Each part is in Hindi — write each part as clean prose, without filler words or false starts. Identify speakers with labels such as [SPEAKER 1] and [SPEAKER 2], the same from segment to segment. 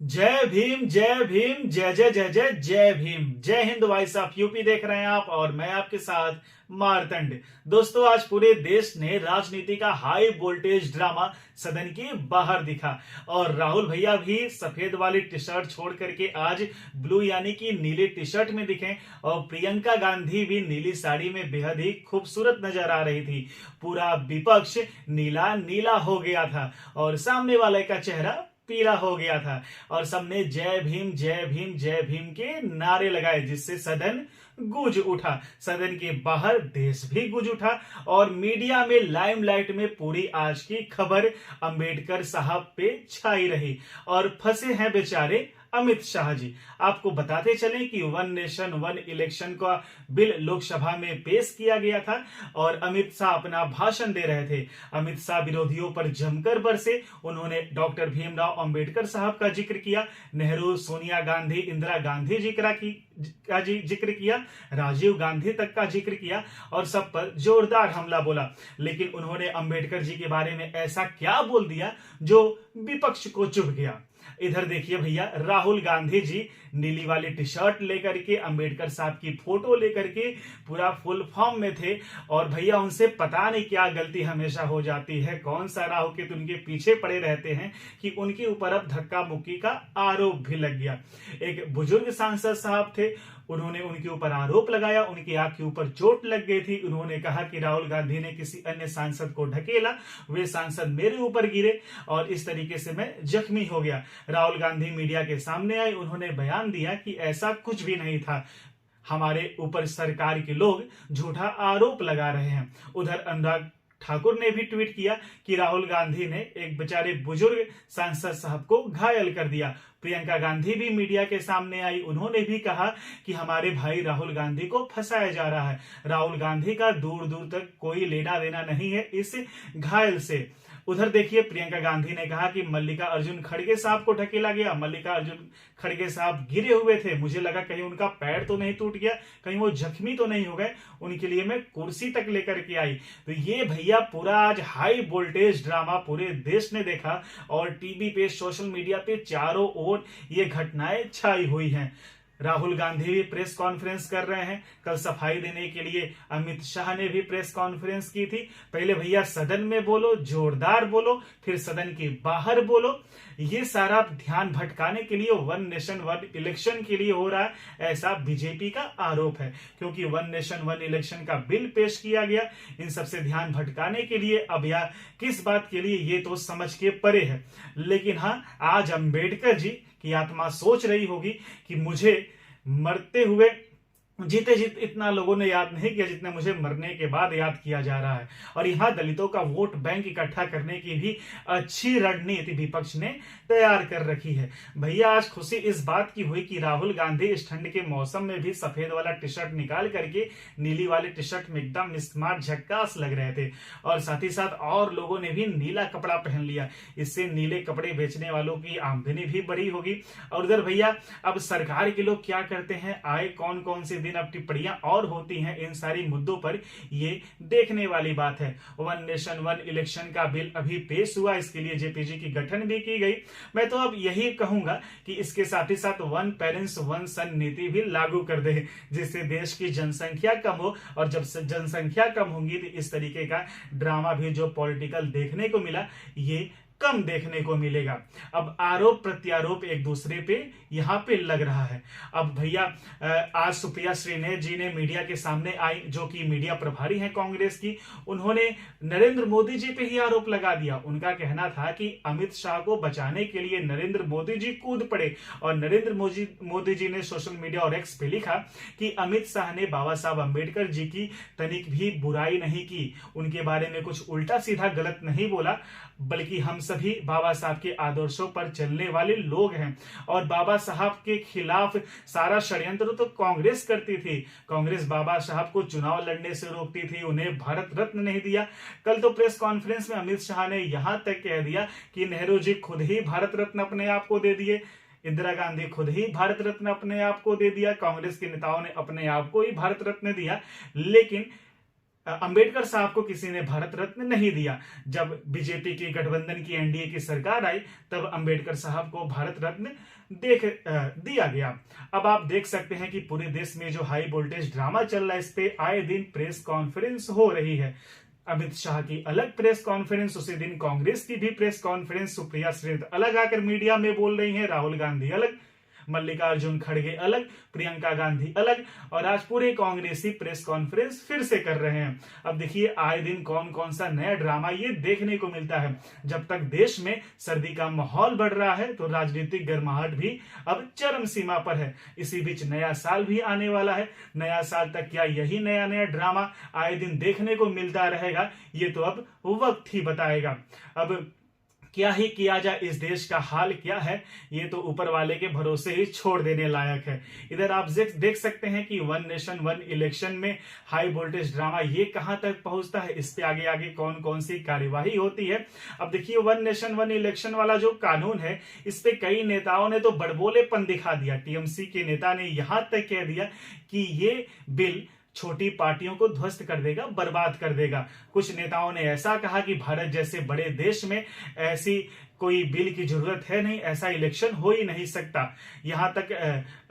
[SPEAKER 1] जय भीम जय भीम जय जय जय जय जय भीम। जय हिंद भाई साहब। यूपी देख रहे हैं आप और मैं आपके साथ मारतंड। दोस्तों, आज पूरे देश ने राजनीति का हाई वोल्टेज ड्रामा सदन के बाहर दिखा और राहुल भैया भी सफेद वाली टी शर्ट छोड़ करके आज ब्लू यानी कि नीली टी शर्ट में दिखे और प्रियंका गांधी भी नीली साड़ी में बेहद ही खूबसूरत नजर आ रही थी। पूरा विपक्ष नीला नीला हो गया था और सामने वाले का चेहरा पीला हो गया था और सबने जय भीम जय भीम जय भीम के नारे लगाए, जिससे सदन गूंज उठा। सदन के बाहर देश भी गूंज उठा और मीडिया में लाइमलाइट में पूरी आज की खबर अंबेडकर साहब पे छाई रही और फंसे हैं बेचारे अमित शाह जी। आपको बताते चलें कि वन नेशन वन इलेक्शन का बिल लोकसभा में पेश किया गया था और अमित शाह अपना भाषण दे रहे थे। अमित शाह विरोधियों पर जमकर बरसे। उन्होंने डॉक्टर भीमराव अंबेडकर साहब का जिक्र किया, नेहरू, सोनिया गांधी, इंदिरा गांधी का जिक्र किया, राजीव गांधी तक का जिक्र किया और सब पर जोरदार हमला बोला। लेकिन उन्होंने अंबेडकर जी के बारे में ऐसा क्या बोल दिया जो विपक्ष को चुभ गया। इधर देखिए भैया, राहुल गांधी जी नीली वाली टी शर्ट लेकर के अंबेडकर साहब की फोटो लेकर के पूरा फुल फॉर्म में थे और भैया उनसे पता नहीं क्या गलती हमेशा हो जाती है, कौन सा राहु केतु उनके पीछे पड़े रहते हैं कि उनके ऊपर अब धक्का मुक्की का आरोप भी लग गया। एक बुजुर्ग सांसद साहब थे, उन्होंने उनके ऊपर आरोप लगाया, उनकी आंख के ऊपर चोट लग गई थी। उन्होंने कहा कि राहुल गांधी ने किसी अन्य सांसद को ढकेला, वे सांसद मेरे ऊपर गिरे और इस तरीके से मैं जख्मी हो गया। राहुल गांधी मीडिया के सामने आए, उन्होंने बयान दिया कि ऐसा कुछ भी नहीं था, हमारे ऊपर सरकार के लोग झूठा आरोप लगा रहे हैं। उधर अनुराग ठाकुर ने भी ट्वीट किया कि राहुल गांधी ने एक बेचारे बुजुर्ग सांसद साहब को घायल कर दिया। प्रियंका गांधी भी मीडिया के सामने आई, उन्होंने भी कहा कि हमारे भाई राहुल गांधी को फंसाया जा रहा है, राहुल गांधी का दूर दूर तक कोई लेना देना नहीं है इस घायल से। उधर देखिए, प्रियंका गांधी ने कहा कि मल्लिका अर्जुन खड़गे साहब को ढकेला गया, मल्लिका अर्जुन खड़गे साहब गिरे हुए थे, मुझे लगा कहीं उनका पैर तो नहीं टूट गया, कहीं वो जख्मी तो नहीं हो गए, उनके लिए मैं कुर्सी तक लेकर के आई। तो ये भैया पूरा आज हाई वोल्टेज ड्रामा पूरे देश ने देखा और टीवी पे, सोशल मीडिया पे चारों ओर ये घटनाएं छाई हुई हैं। राहुल गांधी भी प्रेस कॉन्फ्रेंस कर रहे हैं, कल सफाई देने के लिए अमित शाह ने भी प्रेस कॉन्फ्रेंस की थी। पहले भैया सदन में बोलो, जोरदार बोलो, फिर सदन के बाहर बोलो। ये सारा ध्यान भटकाने के लिए वन नेशन वन इलेक्शन के लिए हो रहा है, ऐसा बीजेपी का आरोप है। क्योंकि वन नेशन वन इलेक्शन का बिल पेश किया गया इन सबसे ध्यान भटकाने के लिए। अब या किस बात के लिए ये तो समझ के परे है। लेकिन हाँ, आज अंबेडकर जी की आत्मा सोच रही होगी कि मुझे मरते हुए जीते जीत इतना लोगों ने याद नहीं किया जितने मुझे मरने के बाद याद किया जा रहा है। और यहां दलितों का वोट बैंक इकट्ठा करने की भी अच्छी रणनीति विपक्ष ने तैयार कर रखी है। भैया आज खुशी इस बात की हुई कि राहुल गांधी इस ठंड के मौसम में भी सफेद वाला टी शर्ट निकाल करके नीली वाली टी शर्ट में एकदम स्मार्ट झक्कास लग रहे थे और साथ ही साथ और लोगों ने भी नीला कपड़ा पहन लिया। इससे नीले कपड़े बेचने वालों की आमदनी भी बड़ी होगी। और उधर भैया अब सरकार के लोग क्या करते हैं, आए कौन कौन से अब टिप्पणियां और होती हैं इन सारी मुद्दों पर, ये देखने वाली बात है। वन नेशन वन इलेक्शन का बिल अभी पेश हुआ, इसके लिए जेपीजी की गठन भी की गई। मैं तो अब यही कहूंगा कि इसके साथ ही साथ वन पेरेंट्स वन सन नीति भी लागू कर दे, जिससे देश की जनसंख्या कम हो। और जब जनसंख्या कम होगी तो इस तरीके का ड्रामा भी जो पॉलिटिकल देखने को मिला, ये कम देखने को मिलेगा। अब आरोप प्रत्यारोप एक दूसरे पे यहां पे लग रहा है। अब भैया आज सुप्रिया श्रीनेत जी ने मीडिया के सामने आई, जो कि मीडिया प्रभारी हैं कांग्रेस की, उन्होंने नरेंद्र मोदी जी पे ही आरोप लगा दिया। उनका कहना था कि अमित शाह को बचाने के लिए नरेंद्र मोदी जी कूद पड़े और नरेंद्र मोदी जी ने सोशल मीडिया और एक्स पे लिखा कि अमित शाह ने बाबा साहब अंबेडकर जी की तनिक भी बुराई नहीं की, उनके बारे में कुछ उल्टा सीधा गलत नहीं बोला, बल्कि हम सभी बाबा साहब के आदर्शों पर चलने वाले लोग हैं। और बाबा साहब के खिलाफ सारा षड्यंत्र तो कांग्रेस करती थी। कांग्रेस बाबा साहब को चुनाव लड़ने से रोकती थी, उन्हें भारत रत्न नहीं दिया। कल तो प्रेस कॉन्फ्रेंस में अमित शाह ने यहां तक कह दिया कि नेहरू जी खुद ही भारत रत्न अपने आप को दे दिए, इंदिरा गांधी खुद ही भारत रत्न अपने आप को दे दिया, कांग्रेस के नेताओं ने अपने आप को ही भारत रत्न दिया। लेकिन अंबेडकर साहब को किसी ने भारत रत्न नहीं दिया। जब बीजेपी की गठबंधन की एनडीए की सरकार आई तब अंबेडकर साहब को भारत रत्न दिया गया। अब आप देख सकते हैं कि पूरे देश में जो हाई वोल्टेज ड्रामा चल रहा है, इस पे आए दिन प्रेस कॉन्फ्रेंस हो रही है। अमित शाह की अलग प्रेस कॉन्फ्रेंस, उसी दिन कांग्रेस की भी प्रेस कॉन्फ्रेंस, सुप्रिया सुळे अलग आकर मीडिया में बोल रही हैं, राहुल गांधी अलग, मल्लिकार्जुन खड़गे अलग, प्रियंका गांधी अलग, और आज पूरे कांग्रेसी प्रेस कॉन्फ्रेंस फिर से कर रहे हैं। अब देखिए आए दिन कौन कौन सा नया ड्रामा ये देखने को मिलता है। जब तक देश में सर्दी का माहौल बढ़ रहा है तो राजनीतिक गर्माहट भी अब चरम सीमा पर है। इसी बीच नया साल भी आने वाला है। नया साल तक क्या यही नया नया ड्रामा आए दिन देखने को मिलता रहेगा, ये तो अब वक्त ही बताएगा। अब क्या ही किया जाए, इस देश का हाल क्या है, ये तो ऊपर वाले के भरोसे ही छोड़ देने लायक है। इधर आप देख सकते हैं कि वन नेशन वन इलेक्शन में हाई वोल्टेज ड्रामा ये कहां तक पहुंचता है, इस पे आगे आगे कौन कौन सी कार्यवाही होती है। अब देखिए वन नेशन वन इलेक्शन वाला जो कानून है, इस पे कई नेताओं ने तो बड़बोलेपन दिखा दिया। टीएमसी के नेता ने यहां तक कह दिया कि ये बिल छोटी पार्टियों को ध्वस्त कर देगा, बर्बाद कर देगा। कुछ नेताओं ने ऐसा कहा कि भारत जैसे बड़े देश में ऐसी कोई बिल की जरूरत है नहीं, ऐसा इलेक्शन हो ही नहीं सकता। यहां तक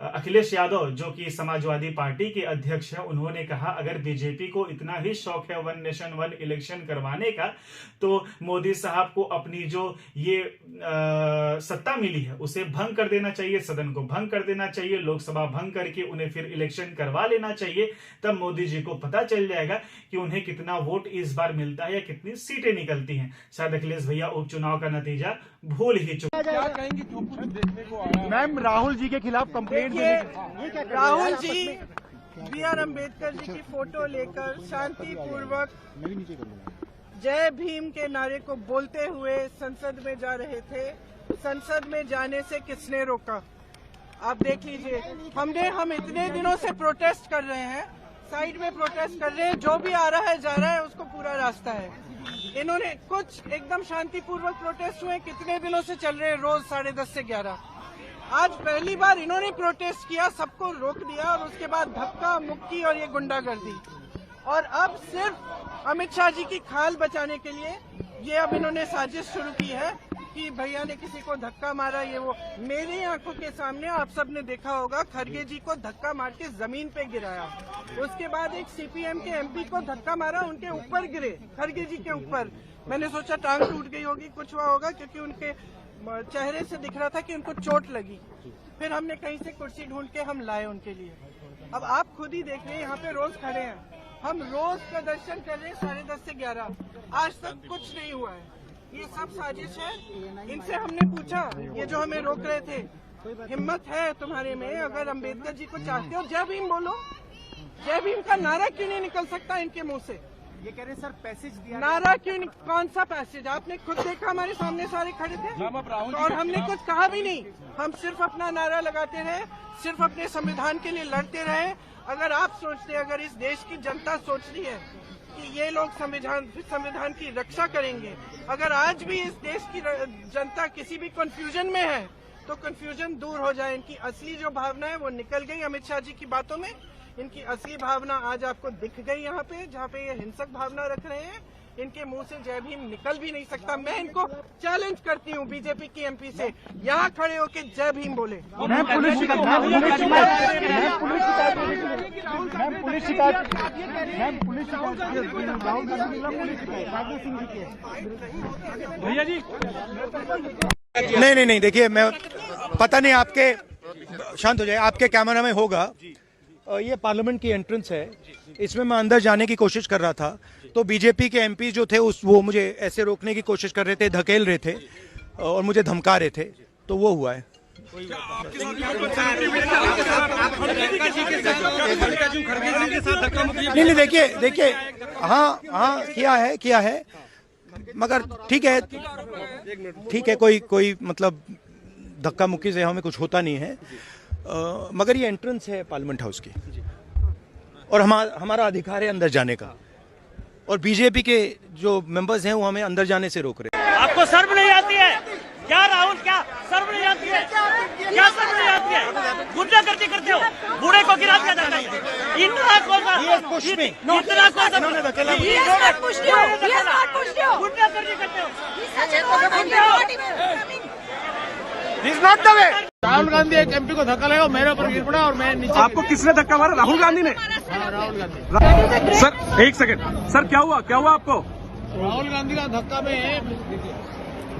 [SPEAKER 1] अखिलेश यादव जो कि समाजवादी पार्टी के अध्यक्ष है, उन्होंने कहा अगर बीजेपी को इतना ही शौक है वन नेशन वन इलेक्शन करवाने का, तो मोदी साहब को अपनी जो ये सत्ता मिली है उसे भंग कर देना चाहिए, सदन को भंग कर देना चाहिए, लोकसभा भंग करके उन्हें फिर इलेक्शन करवा लेना चाहिए। तब मोदी जी को पता चल जाएगा कि उन्हें कितना वोट इस बार मिलता है या कितनी सीटें निकलती हैं। शायद अखिलेश भैया उपचुनाव का नतीजा भूल ही चुके।
[SPEAKER 2] क्या कहेंगे जो कुछ देखने को आ रहा है?
[SPEAKER 3] मैम राहुल जी के खिलाफ कंप्लेंट
[SPEAKER 2] राहुल जी बी.आर. अम्बेडकर जी की फोटो लेकर शांतिपूर्वक जय भीम के नारे को बोलते हुए संसद में जा रहे थे। संसद में जाने से किसने रोका? आप देख लीजिए, हम इतने दिनों से प्रोटेस्ट कर रहे हैं, साइड में प्रोटेस्ट कर रहे हैं, जो भी आ रहा है जा रहा है, उसको पूरा रास्ता है। इन्होंने कुछ एकदम शांतिपूर्वक प्रोटेस्ट हुए, कितने दिनों से चल रहे हैं, रोज 10:30 से 11। आज पहली बार इन्होंने प्रोटेस्ट किया, सबको रोक दिया और उसके बाद धक्का मुक्की और ये गुंडागर्दी। और अब सिर्फ अमित शाह जी की खाल बचाने के लिए ये अब इन्होंने साजिश शुरू की है कि भैया ने किसी को धक्का मारा, ये वो। मेरी आंखों के सामने आप सब ने देखा होगा, खड़गे जी को धक्का मार के जमीन पे गिराया, उसके बाद एक सीपीएम के एमपी को धक्का मारा, उनके ऊपर गिरे, खड़गे जी के ऊपर। मैंने सोचा टांग टूट गई होगी, कुछ हुआ होगा, क्योंकि उनके चेहरे से दिख रहा था कि उनको चोट लगी। फिर हमने कहीं से कुर्सी ढूंढ के हम लाए उनके लिए। अब आप खुद ही देख रहे हैं, यहाँ पे रोज खड़े हैं, हम रोज प्रदर्शन कर रहे हैं 10:30 से 11। आज तक कुछ नहीं हुआ है, ये सब साजिश है। इनसे हमने पूछा, ये जो हमें रोक रहे थे, हिम्मत है तुम्हारे में, अगर अम्बेडकर जी को चाहते हो जय भीम बोलो। जय भीम का नारा क्यों नहीं निकल सकता इनके मुंह से?
[SPEAKER 3] ये कह रहे सर पैसेज दिया,
[SPEAKER 2] नारा क्यों नहीं? कौन सा पैसेज? आपने खुद देखा, हमारे सामने सारे खड़े थे और हमने कुछ कहा भी नहीं। हम सिर्फ अपना नारा लगाते रहे, सिर्फ अपने संविधान के लिए लड़ते रहे। अगर आप सोचते, अगर इस देश की जनता सोच रही है कि ये लोग संविधान की रक्षा करेंगे, अगर आज भी इस देश की जनता किसी भी कंफ्यूजन में है, तो कंफ्यूजन दूर हो जाए। इनकी असली जो भावना है वो निकल गई अमित शाह जी की बातों में। इनकी असली भावना आज आपको दिख गई यहाँ पे, जहाँ पे ये हिंसक भावना रख रहे हैं। इनके मुंह से जय भीम निकल भी नहीं सकता। मैं इनको चैलेंज करती हूँ बीजेपी की एमपी से, यहाँ खड़े होके जय भीम बोले।
[SPEAKER 3] भैया जी नहीं देखिए, मैं पता नहीं आपके, शांत हो जाए, आपके कैमरा में होगा। ये पार्लियामेंट की एंट्रेंस है, इसमें मैं अंदर जाने की कोशिश कर रहा था, तो बीजेपी के एमपी जो थे वो मुझे ऐसे रोकने की कोशिश कर रहे थे, धकेल रहे थे और मुझे धमका रहे थे, तो वो हुआ है। नहीं देखिए हाँ किया है, मगर ठीक है, कोई मतलब धक्का मुक्की से हमें कुछ होता नहीं है। मगर ये एंट्रेंस है पार्लियामेंट हाउस की और हमारा अधिकार है अंदर जाने का, और बीजेपी के जो मेंबर्स हैं वो हमें अंदर जाने से रोक रहे हैं।
[SPEAKER 4] आपको शर्म नहीं आती है क्या राहुल? क्या शर्म नहीं आती है? क्या शर्म नहीं आती है? गुंडागर्दी करते हो, बूढ़े को गिरा दिया जाता है, इतना कौन सा
[SPEAKER 3] He has pushed me.
[SPEAKER 4] इतना कौन सा
[SPEAKER 3] इन्होंने धकेला मुझे।
[SPEAKER 5] He has not pushed you. He has not pushed you.
[SPEAKER 4] गुंडा करके करते हो
[SPEAKER 5] He's such an old man. You're not even coming.
[SPEAKER 3] This is not the way.
[SPEAKER 6] Rahul Gandhi एक एमपी को धक्का लगा, मेरे ऊपर गिर पड़ा और मैं नीचे।
[SPEAKER 7] आपको किसने धक्का मारा? राहुल गांधी ने?
[SPEAKER 6] राहुल गांधी।
[SPEAKER 7] सर एक सेकंड, सर क्या हुआ आपको?
[SPEAKER 6] राहुल गांधी का धक्का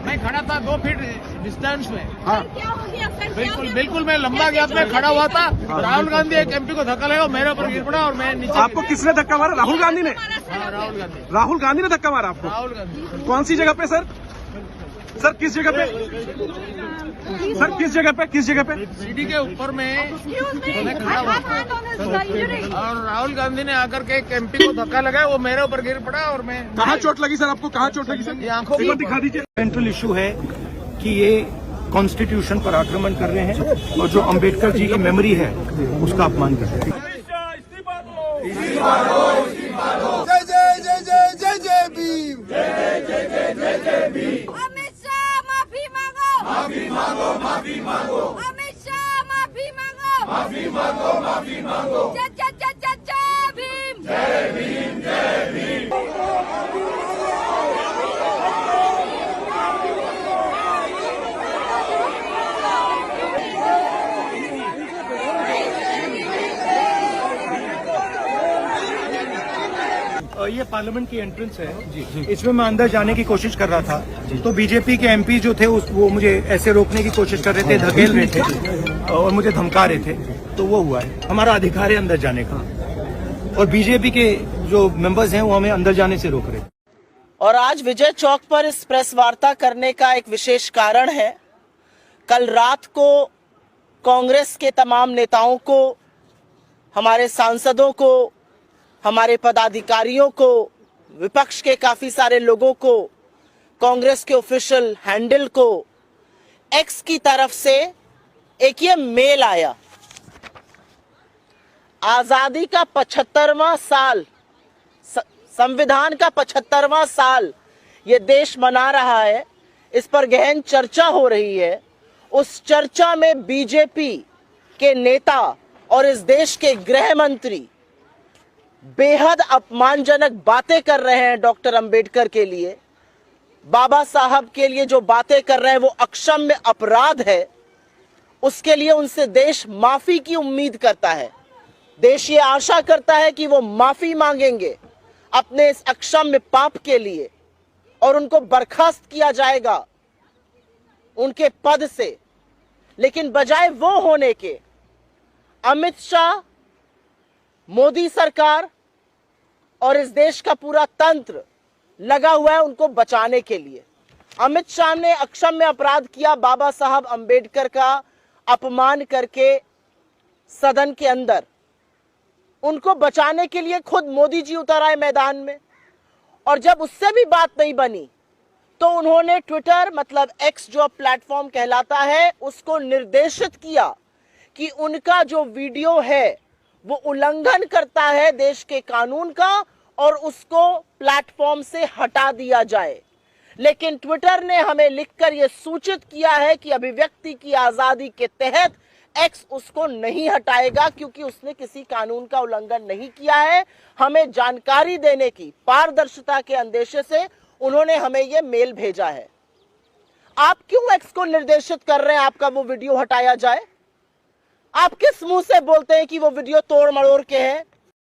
[SPEAKER 6] मैं खड़ा था 2 फीट डिस्टेंस में।
[SPEAKER 7] हाँ
[SPEAKER 5] क्या हो गया सर?
[SPEAKER 6] बिल्कुल बिल्कुल मैं लंबा गैप में खड़ा हुआ था। राहुल गांधी एक एमपी को धक्का लगा, मेरे ऊपर गिर पड़ा और मैं नीचे।
[SPEAKER 7] आपको किसने धक्का मारा? राहुल गांधी ने?
[SPEAKER 6] राहुल गांधी।
[SPEAKER 7] राहुल गांधी ने धक्का मारा आपको?
[SPEAKER 6] राहुल गांधी।
[SPEAKER 7] कौन सी जगह पे सर? सर किस जगह पे? सर किस जगह पे?
[SPEAKER 6] सीढ़ी के ऊपर में मैं खड़ा हुआ और राहुल गांधी ने आकर के एक एमपी को धक्का लगाया, वो मेरे ऊपर गिर पड़ा और मैं।
[SPEAKER 7] कहाँ चोट लगी सर आपको? कहाँ चोट लगी सर?
[SPEAKER 6] ये आंखों
[SPEAKER 7] एक बार दिखा दीजिए।
[SPEAKER 3] सेंट्रल इशू है कि ये कॉन्स्टिट्यूशन पर आक्रमण कर रहे हैं और जो अंबेडकर जी की मेमोरी है उसका अपमान कर रहे हैं।
[SPEAKER 5] अमित शाह माफी मांगो। अमित शाह माफी मांगो। जय भीम।
[SPEAKER 3] ये पार्लियामेंट की एंट्रेंस है जी। इसमें मैं अंदर जाने की कोशिश कर रहा था तो बीजेपी के एमपी जो थे वो मुझे ऐसे रोकने की कोशिश कर रहे थे, धकेल रहे थे और मुझे धमका रहे थे। तो वो हुआ है, हमारा अधिकार है अंदर जाने का और बीजेपी के जो मेंबर्स हैं वो हमें अंदर जाने से रोक रहे हैं।
[SPEAKER 8] और आज विजय चौक पर इस प्रेस वार्ता करने का एक विशेष कारण है। कल रात को कांग्रेस के तमाम नेताओं को, हमारे सांसदों को, हमारे पदाधिकारियों को, विपक्ष के काफी सारे लोगों को, कांग्रेस के ऑफिशियल हैंडल को एक्स की तरफ से एक ये मेल आया। आजादी का 75वां साल, संविधान का 75वां साल ये देश मना रहा है, इस पर गहन चर्चा हो रही है। उस चर्चा में बीजेपी के नेता और इस देश के गृह मंत्री बेहद अपमानजनक बातें कर रहे हैं डॉक्टर अंबेडकर के लिए, बाबा साहब के लिए जो बातें कर रहे हैं वो अक्षम्य अपराध है। उसके लिए उनसे देश माफी की उम्मीद करता है। देश ये आशा करता है कि वो माफी मांगेंगे अपने इस अक्षम्य पाप के लिए और उनको बर्खास्त किया जाएगा उनके पद से। लेकिन बजाय वो होने के अमित शाह, मोदी सरकार और इस देश का पूरा तंत्र लगा हुआ है उनको बचाने के लिए। अमित शाह ने अक्षम्य अपराध किया, बाबा साहब अंबेडकर का अपमान करके सदन के अंदर। उनको बचाने के लिए खुद मोदी जी उतर आए मैदान में और जब उससे भी बात नहीं बनी तो उन्होंने ट्विटर मतलब एक्स जो प्लेटफॉर्म कहलाता है उसको निर्देशित किया कि उनका जो वीडियो है वो उल्लंघन करता है देश के कानून का और उसको प्लेटफॉर्म से हटा दिया जाए। लेकिन ट्विटर ने हमें लिखकर यह सूचित किया है कि अभिव्यक्ति की आजादी के तहत एक्स उसको नहीं हटाएगा क्योंकि उसने किसी कानून का उल्लंघन नहीं किया है। हमें जानकारी देने की पारदर्शिता के अंदेशे से उन्होंने हमें यह मेल भेजा है। आप क्यों एक्स को निर्देशित कर रहे हैं आपका वो वीडियो हटाया जाए? आप किस मुंह से बोलते हैं कि वो वीडियो तोड़ मरोड़ के हैं?